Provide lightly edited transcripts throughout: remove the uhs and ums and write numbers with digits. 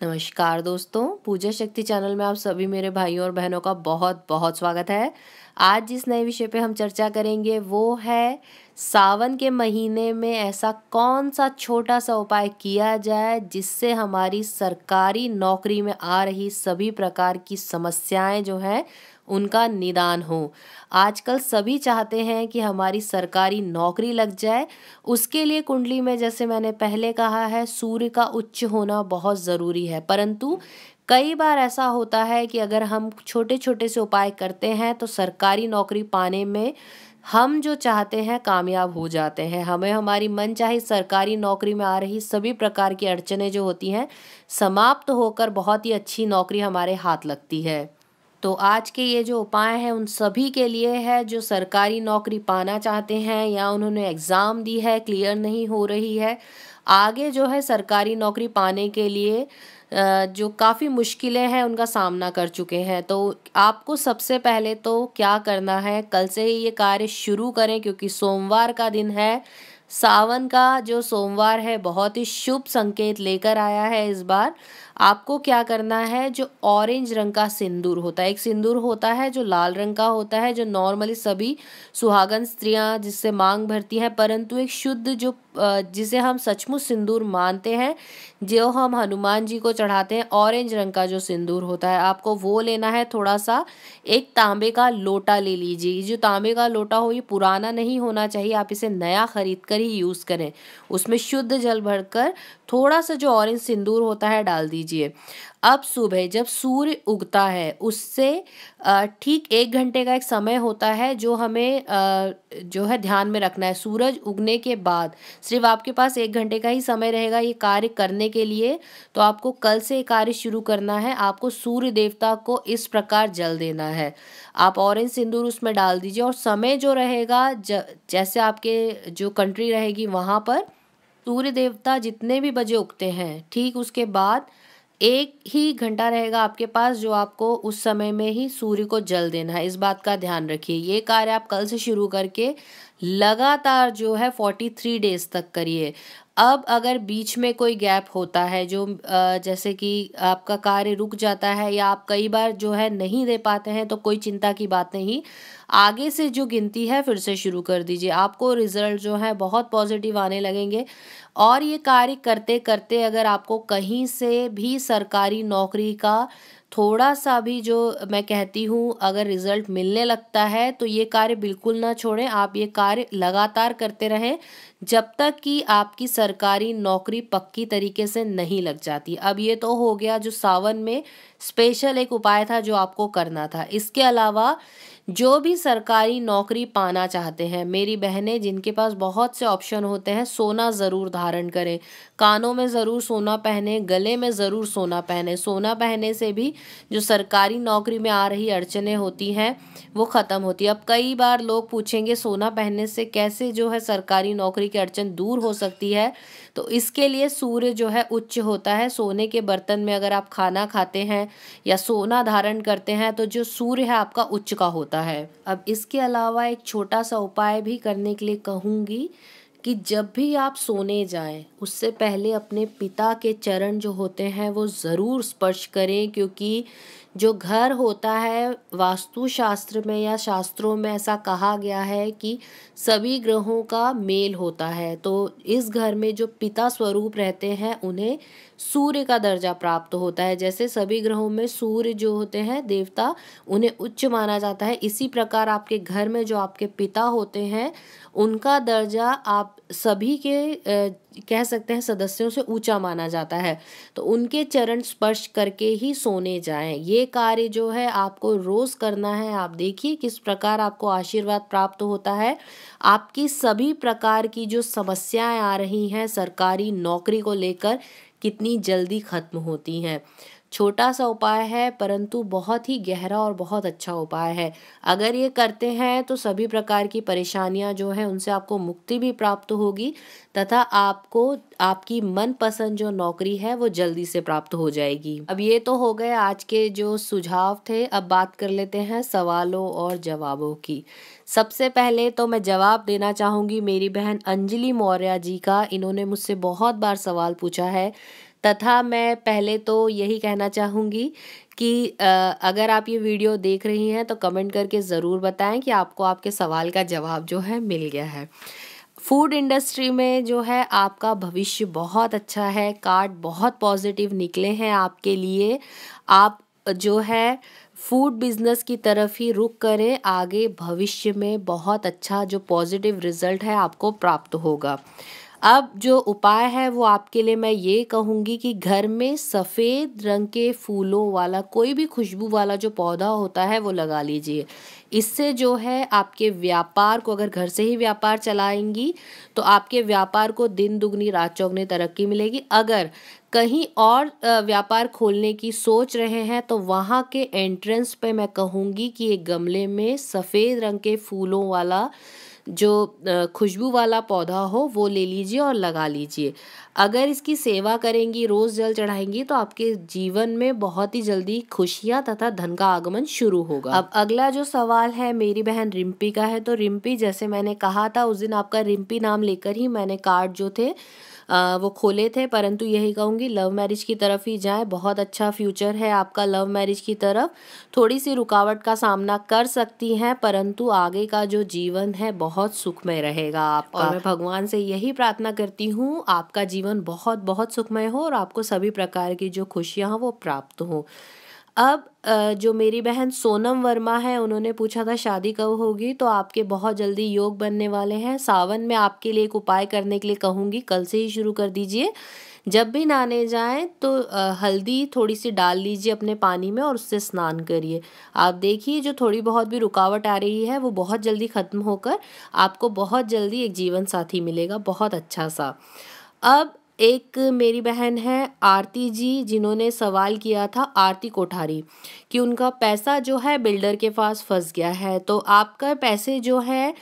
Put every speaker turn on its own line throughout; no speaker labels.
नमस्कार दोस्तों, पूजा शक्ति चैनल में आप सभी मेरे भाइयों और बहनों का बहुत बहुत स्वागत है। आज जिस नए विषय पे हम चर्चा करेंगे वो है सावन के महीने में ऐसा कौन सा छोटा सा उपाय किया जाए जिससे हमारी सरकारी नौकरी में आ रही सभी प्रकार की समस्याएं जो हैं उनका निदान हो। आजकल सभी चाहते हैं कि हमारी सरकारी नौकरी लग जाए। उसके लिए कुंडली में, जैसे मैंने पहले कहा है, सूर्य का उच्च होना बहुत ज़रूरी है। परंतु कई बार ऐसा होता है कि अगर हम छोटे छोटे से उपाय करते हैं तो सरकारी नौकरी पाने में हम जो चाहते हैं कामयाब हो जाते हैं। हमें हमारी मनचाही सरकारी नौकरी में आ रही सभी प्रकार की अड़चनें जो होती हैं समाप्त होकर बहुत ही अच्छी नौकरी हमारे हाथ लगती है। तो आज के ये जो उपाय हैं उन सभी के लिए है जो सरकारी नौकरी पाना चाहते हैं या उन्होंने एग्ज़ाम दी है, क्लियर नहीं हो रही है, आगे जो है सरकारी नौकरी पाने के लिए जो काफ़ी मुश्किलें हैं उनका सामना कर चुके हैं। तो आपको सबसे पहले तो क्या करना है, कल से ही ये कार्य शुरू करें क्योंकि सोमवार का दिन है। सावन का जो सोमवार है बहुत ही शुभ संकेत लेकर आया है इस बार। आपको क्या करना है, जो ऑरेंज रंग का सिंदूर होता है, एक सिंदूर होता है जो लाल रंग का होता है जो नॉर्मली सभी सुहागन स्त्रियां जिससे मांग भरती हैं, परंतु एक शुद्ध जो जिसे हम सचमुच सिंदूर मानते हैं, जो हम हनुमान जी को चढ़ाते हैं, ऑरेंज रंग का जो सिंदूर होता है आपको वो लेना है। थोड़ा सा एक तांबे का लोटा ले लीजिए। जो तांबे का लोटा हो ये पुराना नहीं होना चाहिए, आप इसे नया खरीद कर ही यूज़ करें। उसमें शुद्ध जल भरकर थोड़ा सा जो ऑरेंज सिंदूर होता है डाल दीजिए। अब सुबह जब सूर्य उगता है उससे ठीक 1 घंटे का एक समय होता है जो हमें जो है ध्यान में रखना है। सूरज उगने के बाद सिर्फ आपके पास 1 घंटे का ही समय रहेगा ये कार्य करने के लिए। तो आपको कल से ये कार्य शुरू करना है। आपको सूर्य देवता को इस प्रकार जल देना है। आप ऑरेंज सिंदूर उसमें डाल दीजिए और समय जो रहेगा जैसे आपके जो कंट्री रहेगी वहाँ पर सूर्य देवता जितने भी बजे उगते हैं ठीक उसके बाद 1 ही घंटा रहेगा आपके पास जो आपको उस समय में ही सूर्य को जल देना है। इस बात का ध्यान रखिए। ये कार्य आप कल से शुरू करके लगातार जो है 43 डेज तक करिए। अब अगर बीच में कोई गैप होता है जो जैसे कि आपका कार्य रुक जाता है या आप कई बार जो है नहीं दे पाते हैं तो कोई चिंता की बात नहीं। आगे से जो गिनती है फिर से शुरू कर दीजिए। आपको रिजल्ट जो है बहुत पॉजिटिव आने लगेंगे। और ये कार्य करते करते अगर आपको कहीं से भी सरकारी नौकरी का थोड़ा सा भी जो मैं कहती हूँ अगर रिजल्ट मिलने लगता है तो ये कार्य बिल्कुल ना छोड़ें। आप ये कार्य लगातार करते रहें जब तक कि आपकी सरकारी नौकरी पक्की तरीके से नहीं लग जाती। अब ये तो हो गया जो सावन में स्पेशल एक उपाय था जो आपको करना था। इसके अलावा जो भी सरकारी नौकरी पाना चाहते हैं, मेरी बहनें जिनके पास बहुत से ऑप्शन होते हैं, सोना ज़रूर धारण करें, कानों में ज़रूर सोना पहने, गले में ज़रूर सोना पहने। सोना पहनने से भी जो सरकारी नौकरी में आ रही अड़चनें होती हैं वो ख़त्म होती है। अब कई बार लोग पूछेंगे सोना पहनने से कैसे जो है सरकारी नौकरी की अड़चन दूर हो सकती है। तो इसके लिए सूर्य जो है उच्च होता है। सोने के बर्तन में अगर आप खाना खाते हैं या सोना धारण करते हैं तो जो सूर्य है आपका उच्च का होता है। अब इसके अलावा एक छोटा सा उपाय भी करने के लिए कहूँगी कि जब भी आप सोने जाएं उससे पहले अपने पिता के चरण जो होते हैं वो ज़रूर स्पर्श करें, क्योंकि जो घर होता है वास्तु शास्त्र में या शास्त्रों में ऐसा कहा गया है कि सभी ग्रहों का मेल होता है। तो इस घर में जो पिता स्वरूप रहते हैं उन्हें सूर्य का दर्जा प्राप्त होता है। जैसे सभी ग्रहों में सूर्य जो होते हैं देवता उन्हें उच्च माना जाता है, इसी प्रकार आपके घर में जो आपके पिता होते हैं उनका दर्जा आप सभी के कह सकते हैं सदस्यों से ऊंचा माना जाता है। तो उनके चरण स्पर्श करके ही सोने जाएं। ये कार्य जो है आपको रोज करना है। आप देखिए किस प्रकार आपको आशीर्वाद प्राप्त होता है। आपकी सभी प्रकार की जो समस्याएं आ रही हैं सरकारी नौकरी को लेकर कितनी जल्दी खत्म होती हैं। छोटा सा उपाय है परंतु बहुत ही गहरा और बहुत अच्छा उपाय है। अगर ये करते हैं तो सभी प्रकार की परेशानियां जो है उनसे आपको मुक्ति भी प्राप्त होगी तथा आपको आपकी मनपसंद जो नौकरी है वो जल्दी से प्राप्त हो जाएगी। अब ये तो हो गए आज के जो सुझाव थे। अब बात कर लेते हैं सवालों और जवाबों की। सबसे पहले तो मैं जवाब देना चाहूँगी मेरी बहन अंजलि मौर्य जी का। इन्होंने मुझसे बहुत बार सवाल पूछा है तथा मैं पहले तो यही कहना चाहूँगी कि अगर आप ये वीडियो देख रही हैं तो कमेंट करके ज़रूर बताएं कि आपको आपके सवाल का जवाब जो है मिल गया है। फूड इंडस्ट्री में जो है आपका भविष्य बहुत अच्छा है, कार्ड बहुत पॉजिटिव निकले हैं आपके लिए। आप जो है फूड बिजनेस की तरफ ही रुख करें, आगे भविष्य में बहुत अच्छा जो पॉजिटिव रिजल्ट है आपको प्राप्त होगा। अब जो उपाय है वो आपके लिए मैं ये कहूँगी कि घर में सफ़ेद रंग के फूलों वाला कोई भी खुशबू वाला जो पौधा होता है वो लगा लीजिए। इससे जो है आपके व्यापार को, अगर घर से ही व्यापार चलाएंगी तो आपके व्यापार को दिन दुगनी रात चौगनी तरक्की मिलेगी। अगर कहीं और व्यापार खोलने की सोच रहे हैं तो वहाँ के एंट्रेंस पे मैं कहूँगी कि एक गमले में सफ़ेद रंग के फूलों वाला जो खुशबू वाला पौधा हो वो ले लीजिए और लगा लीजिए। अगर इसकी सेवा करेंगी, रोज़ जल चढ़ाएंगी तो आपके जीवन में बहुत ही जल्दी खुशियाँ तथा धन का आगमन शुरू होगा। अब अगला जो सवाल है मेरी बहन रिम्पी का है। तो रिम्पी, जैसे मैंने कहा था उस दिन आपका रिम्पी नाम लेकर ही मैंने कार्ड जो थे वो खोले थे, परंतु यही कहूँगी लव मैरिज की तरफ ही जाएं। बहुत अच्छा फ्यूचर है आपका लव मैरिज की तरफ। थोड़ी सी रुकावट का सामना कर सकती हैं परंतु आगे का जो जीवन है बहुत सुखमय रहेगा आपका। और मैं भगवान से यही प्रार्थना करती हूँ आपका जीवन बहुत बहुत सुखमय हो और आपको सभी प्रकार की जो खुशियाँ हैं वो प्राप्त हो। अब जो मेरी बहन सोनम वर्मा है उन्होंने पूछा था शादी कब होगी, तो आपके बहुत जल्दी योग बनने वाले हैं। सावन में आपके लिए एक उपाय करने के लिए कहूँगी, कल से ही शुरू कर दीजिए। जब भी नहाने जाएं तो हल्दी थोड़ी सी डाल लीजिए अपने पानी में और उससे स्नान करिए। आप देखिए जो थोड़ी बहुत भी रुकावट आ रही है वो बहुत जल्दी ख़त्म होकर आपको बहुत जल्दी एक जीवन साथी मिलेगा, बहुत अच्छा सा। अब एक मेरी बहन है आरती जी, जिन्होंने सवाल किया था, आरती कोठारी, कि उनका पैसा जो है बिल्डर के पास फंस गया है। तो आपका पैसे जो है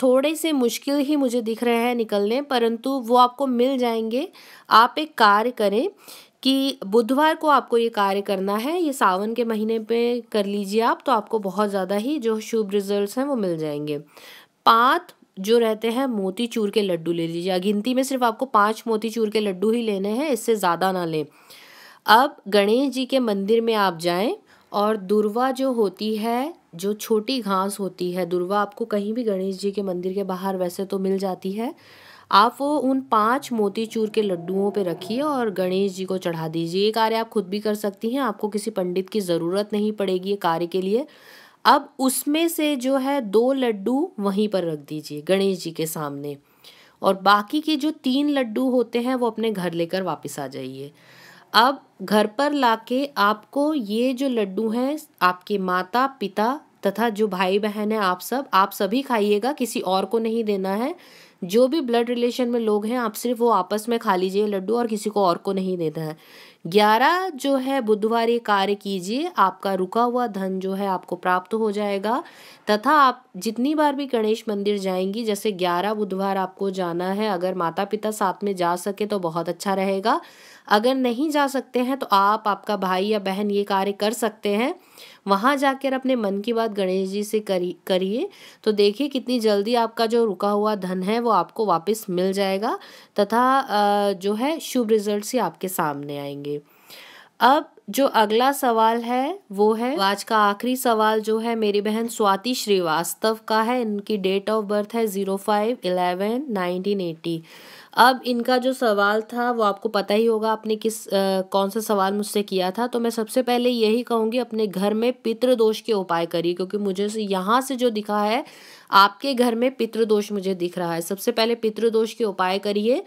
थोड़े से मुश्किल ही मुझे दिख रहे हैं निकलने, परंतु वो आपको मिल जाएंगे। आप एक कार्य करें कि बुधवार को आपको ये कार्य करना है, ये सावन के महीने पे कर लीजिए आप, तो आपको बहुत ज़्यादा ही जो शुभ रिजल्ट्स हैं वो मिल जाएंगे। 5 जो रहते हैं मोतीचूर के लड्डू ले लीजिए। गिनती में सिर्फ आपको 5 मोतीचूर के लड्डू ही लेने हैं, इससे ज़्यादा ना लें। अब गणेश जी के मंदिर में आप जाएं और दुर्वा जो होती है, जो छोटी घास होती है, दुर्वा आपको कहीं भी गणेश जी के मंदिर के बाहर वैसे तो मिल जाती है। आप वो उन 5 मोतीचूर के लड्डुओं पे रखिए और गणेश जी को चढ़ा दीजिए। ये कार्य आप खुद भी कर सकती हैं, आपको किसी पंडित की ज़रूरत नहीं पड़ेगी ये कार्य के लिए। अब उसमें से जो है 2 लड्डू वहीं पर रख दीजिए गणेश जी के सामने, और बाकी के जो 3 लड्डू होते हैं वो अपने घर लेकर वापस आ जाइए। अब घर पर लाके आपको ये जो लड्डू हैं आपके माता पिता तथा जो भाई बहन हैं आप सभी खाइएगा, किसी और को नहीं देना है। जो भी ब्लड रिलेशन में लोग हैं आप सिर्फ वो आपस में खा लीजिए लड्डू और किसी को और को नहीं देना है। 11 जो है बुधवार ये कार्य कीजिए, आपका रुका हुआ धन जो है आपको प्राप्त हो जाएगा। तथा आप जितनी बार भी गणेश मंदिर जाएंगी, जैसे 11 बुधवार आपको जाना है, अगर माता पिता साथ में जा सके तो बहुत अच्छा रहेगा। अगर नहीं जा सकते हैं तो आप, आपका भाई या बहन ये कार्य कर सकते हैं। वहाँ जाकर अपने मन की बात गणेश जी से करिए, तो देखिए कितनी जल्दी आपका जो रुका हुआ धन है वो आपको वापस मिल जाएगा तथा जो है शुभ रिजल्ट्स ही आपके सामने आएंगे। अब जो अगला सवाल है वो है, आज का आखिरी सवाल जो है मेरी बहन स्वाति श्रीवास्तव का है। इनकी डेट ऑफ बर्थ है 05/11/1980। अब इनका जो सवाल था वो आपको पता ही होगा, आपने कौन सा सवाल मुझसे किया था। तो मैं सबसे पहले यही कहूँगी अपने घर में पितृदोष के उपाय करिए, क्योंकि मुझे यहाँ से जो दिखा है आपके घर में पितृदोष मुझे दिख रहा है। सबसे पहले पितृदोष के उपाय करिए।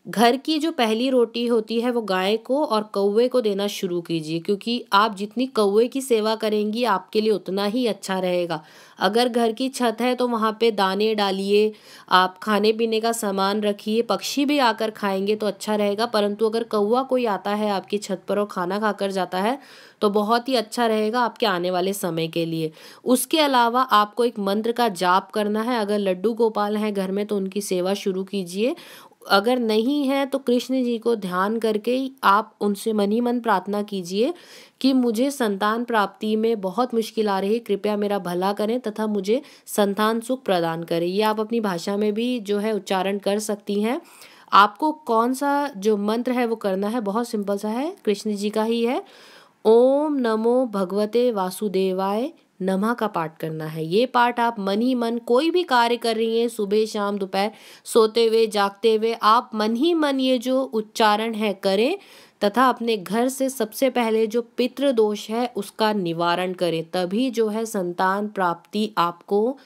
घर की जो पहली रोटी होती है वो गाय को और कौवे को देना शुरू कीजिए, क्योंकि आप जितनी कौवे की सेवा करेंगी आपके लिए उतना ही अच्छा रहेगा। अगर घर की छत है तो वहाँ पे दाने डालिए, आप खाने पीने का सामान रखिए, पक्षी भी आकर खाएंगे तो अच्छा रहेगा। परंतु अगर कौवा कोई आता है आपकी छत पर और खाना खाकर जाता है तो बहुत ही अच्छा रहेगा आपके आने वाले समय के लिए। उसके अलावा आपको एक मंत्र का जाप करना है। अगर लड्डू गोपाल हैं घर में तो उनकी सेवा शुरू कीजिए, अगर नहीं है तो कृष्ण जी को ध्यान करके आप उनसे मन ही मन प्रार्थना कीजिए कि मुझे संतान प्राप्ति में बहुत मुश्किल आ रही है, कृपया मेरा भला करें तथा मुझे संतान सुख प्रदान करें। ये आप अपनी भाषा में भी जो है उच्चारण कर सकती हैं। आपको कौन सा जो मंत्र है वो करना है, बहुत सिंपल सा है, कृष्ण जी का ही है। ओम नमो भगवते वासुदेवाय नमः का पाठ करना है। ये पाठ आप मन ही मन कोई भी कार्य कर रही हैं, सुबह शाम दोपहर, सोते हुए जागते हुए, आप मन ही मन ये जो उच्चारण है करें तथा अपने घर से सबसे पहले जो पितृ दोष है उसका निवारण करें। तभी जो है संतान प्राप्ति आपको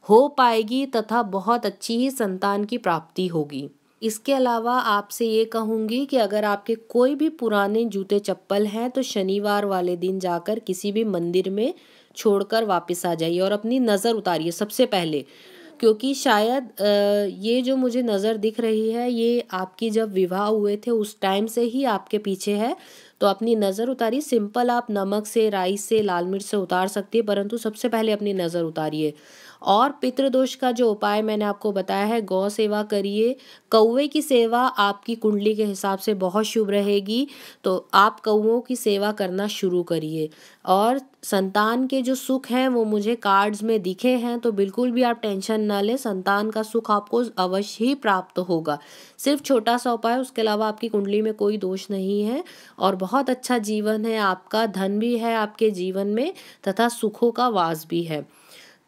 हो पाएगी तथा बहुत अच्छी ही संतान की प्राप्ति होगी। इसके अलावा आपसे ये कहूँगी कि अगर आपके कोई भी पुराने जूते चप्पल हैं तो शनिवार वाले दिन जाकर किसी भी मंदिर में छोड़कर वापस आ जाइए और अपनी नज़र उतारिए सबसे पहले, क्योंकि शायद ये जो मुझे नज़र दिख रही है ये आपकी जब विवाह हुए थे उस टाइम से ही आपके पीछे है। तो अपनी नज़र उतारिए। सिंपल आप नमक से, राई से, लाल मिर्च से उतार सकती है, परंतु सबसे पहले अपनी नज़र उतारिए। और पितृदोष का जो उपाय मैंने आपको बताया है, गौ सेवा करिए। कौवे की सेवा आपकी कुंडली के हिसाब से बहुत शुभ रहेगी, तो आप कौवों की सेवा करना शुरू करिए। और संतान के जो सुख हैं वो मुझे कार्ड्स में दिखे हैं, तो बिल्कुल भी आप टेंशन ना लें, संतान का सुख आपको अवश्य ही प्राप्त होगा। सिर्फ छोटा सा उपाय, उसके अलावा आपकी कुंडली में कोई दोष नहीं है और बहुत अच्छा जीवन है आपका, धन भी है आपके जीवन में तथा सुखों का वास भी है।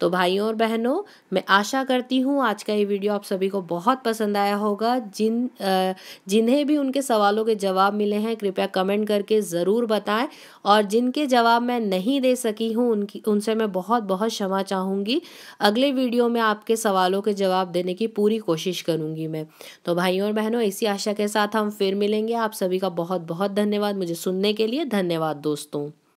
तो भाइयों और बहनों, मैं आशा करती हूँ आज का ये वीडियो आप सभी को बहुत पसंद आया होगा। जिन्हें भी उनके सवालों के जवाब मिले हैं कृपया कमेंट करके ज़रूर बताएं, और जिनके जवाब मैं नहीं दे सकी हूँ उनसे मैं बहुत बहुत क्षमा चाहूँगी। अगले वीडियो में आपके सवालों के जवाब देने की पूरी कोशिश करूँगी मैं। तो भाइयों और बहनों, इसी आशा के साथ हम फिर मिलेंगे। आप सभी का बहुत बहुत धन्यवाद मुझे सुनने के लिए। धन्यवाद दोस्तों।